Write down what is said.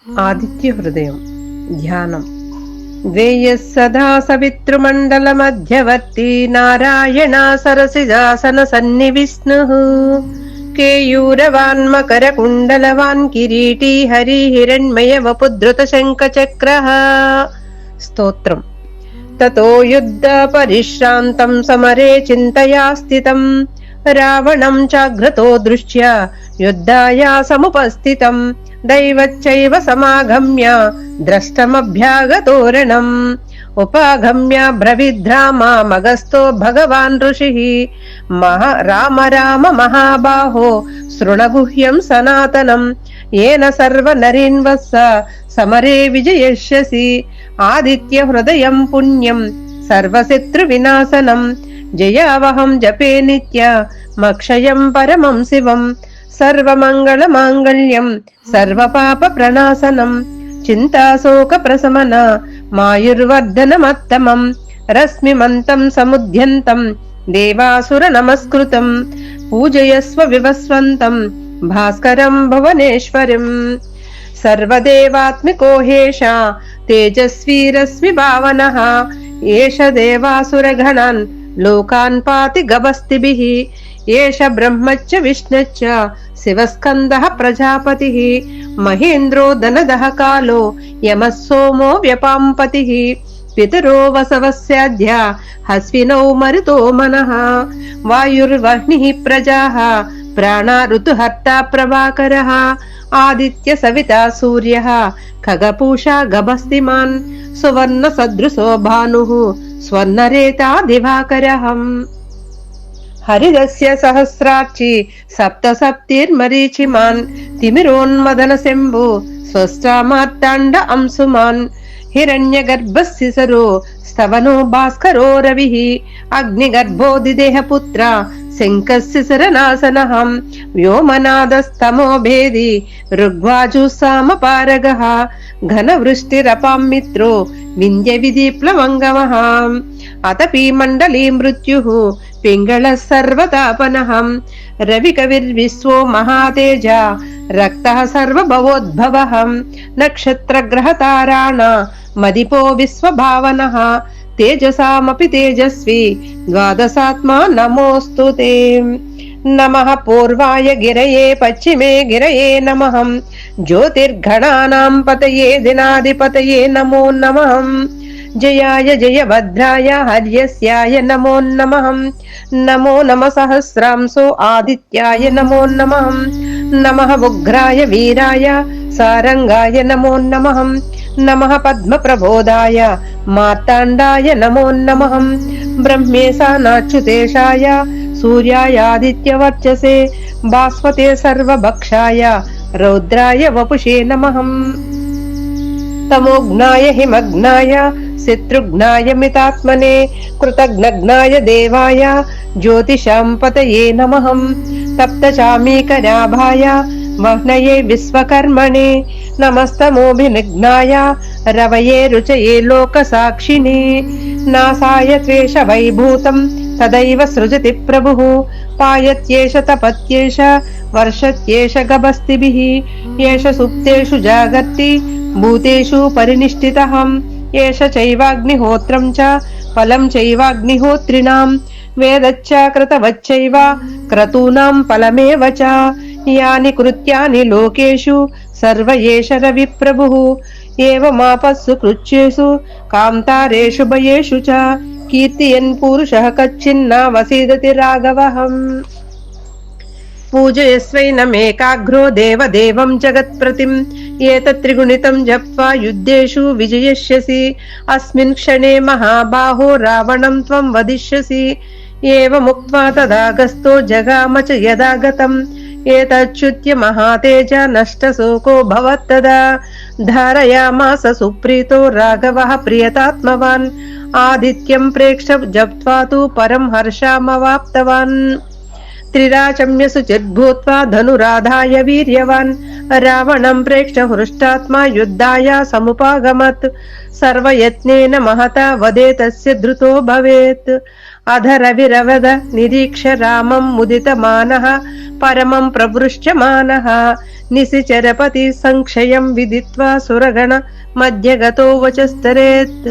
ఆదిత్య హృదయం ధ్యానం. ద్వేయః సదా సవితృమండల మధ్యవర్తి నారాయణ సరసిజాసన సన్నివిష్ణుః కేయూరవాన్ మకర కుండలవాన్ కిరీటీ హరి హిరణ్మయ వపుధృత శంఖ చక్రః. స్తోత్రం. తతో యుద్ధ పరిశ్రాంతం సమరే చింతయా స్థితం రావణం చాగ్రతో దృష్ట్య యుద్ధాయ సముపస్థితం దైవచ్చైవ సమాగమ్య ద్రష్టమభ్యాగతోరణం ఉపాగమ్య బ్రవిద్రామ మగస్థో భగవాన్ ఋషిః రామ రామ మహాబాహో శృణగుహ్యం సనాతనం ఏన సర్వనరీన్ వత్స సమరే విజయిష్యసి ఆదిత్య హృదయం పుణ్యం సర్వశత్రు వినాశనం జయావహం జపే నిత్య మక్షయం పరమం శివం సర్వమంగళ మాంగళ్యం సర్వపాప ప్రణాశనం చింతాశోక ప్రశమన మాయుర్వర్ధనమత్తమం రశ్మిమంతం సముద్యంతం దేవాసుర నమస్కృతం పూజయస్వ వివస్వంతం భాస్కరం భువనేశ్వరం సర్వదేవాత్మికో హేష తేజస్వీ రశ్మి భావనః ఏష దేవాసురగణాన్ లోకాన్ పాతి గభస్తిభిః ఏష బ్రహ్మచ్చ విష్ణుచ్చ శివస్కందః ప్రజాపతిః మహేంద్రో ధనదః కాలో యమః సోమో వ్యపాంపతిః పితరో వసవస్యాద్య హస్వినౌ మరుతో మనః వాయుర్వహ్నిః ప్రజాః ప్రాణా ఋతుహర్తా ప్రభాకరః ఆదిత్య సవితా సూర్యః ఖగపూషా గభస్తిమాన్ సువర్ణ సదృశో భానుః స్వర్ణరేతా దివాకరః హరిదస్య సహస్రార్చి సప్త సప్తిర్మరీచిమాన్ తిమిరోన్మదన శంభు స్వష్టామార్తాండ అంశుమాన్ హిరణ్యగర్భస్సిసరో స్తవనో భాస్కరో రవిః అగ్నిగర్భోదిదేహ పుత్ర శంఖస్సిసరనాశనః వ్యోమనాదస్తమో భేది ఋగ్వాజుసామపారగః ఘనవృష్టిరపాం మిత్రో వింధ్య విదీప్లవంగమః అతపి మండలీ మృత్యుః పింగళ సర్వతాపనః రవికవిర్విశ్వో మహాతేజ రక్తః సర్వభవోద్భవః నక్షత్రగ్రహతారాణ మదిపో విశ్వభావనః తేజసామపి తేజస్వి ద్వాదశాత్మా నమోస్తుతే నమః పూర్వాయ గిరయే పశ్చిమే గిరయే నమః జ్యోతిర్గణానాం పతయే దినాధిపతయే నమో నమః జయాయ జయభద్రాయ హర్యస్యాయ నమో నమః నమో నమః సహస్రాంశో ఆదిత్యాయ నమో నమః నమః ఉగ్రాయ వీరాయ సారంగాయ నమో నమః నమః పద్మప్రబోధాయ మార్తాండాయ నమో నమః బ్రహ్మేశానాచ్యుతేశాయ సూర్యాయాదిత్యవర్చసే భాస్వతే సర్వభక్షాయ రౌద్రాయ వపుషే నమః తమోఘ్నాయ హిమఘ్నాయ శత్రుఘ్నాయ మితాత్మనే కృతఘ్నఘ్నాయ దేవాయ జ్యోతిషాం పతయే నమః తప్తచామీకరాభాయ వహ్నయే విశ్వకర్మణే నమస్తమోభినిఘ్నాయ రవయే రుచయే లోకసాక్షిణే నాసాయ త్వేష వైభూతం తదైవ సృజతి ప్రభుః పాయత్యేష తపత్యేష వర్షత్యేష గభస్తిభిః ఏష సుప్తేషు జాగర్తి భూతేషు పరినిష్ఠితః ఏష చైవాగ్నిహోత్రం చ ఫలం చైవాగ్నిహోత్రిణాం వేదచ్చ కృతవచ్చైవ క్రతూనాం ఫలమేవ చ యాని కృత్యాని లోకేషు సర్వ ఏష రవిప్రభుః ఏవమాపస్సు కృత్యేషు కాంతారేషు భయేషు చ కీర్తియన్ పురుషః కచ్చిన్న వసీదతి రాఘవః పూజయస్వైనమేకాగ్రో దేవదేవం జగత్ప్రతిం ఏతత్త్రిగుణితం జప్త్వా యుద్ధేషు విజయిష్యసి అస్మిన్ క్షణే మహాబాహో రావణం త్వం వదిష్యసి ఏవముక్త్వా తదాగస్తో జగామ చ యదాగతం ఏతచ్యుత్య మహాతేజ నష్టశోకో భవత్తదా ధారయామాస సుప్రీతో రాఘవః ప్రియతాత్మవాన్ ఆదిత్యం ప్రేక్ష జప్త్వా తు పరం హర్షామవాప్తవాన్ త్రిరాచమ్య శుచిర్భూత్వా ధనురాధాయ వీర్యవాన్ రావణం ప్రేక్ష హృష్టాత్మా యుద్ధాయ సముపాగమత్ సర్వయత్నేన మహతా వదే తస్య ధృతో భవేత్ अधरविरवद निरीक्ष्य रामं मुदितमानः परमं प्रवृष्ट्यमानः निशिचरपति संक्षयं विदित्वा सुरगण मध्य गतो वचस्तरेत्।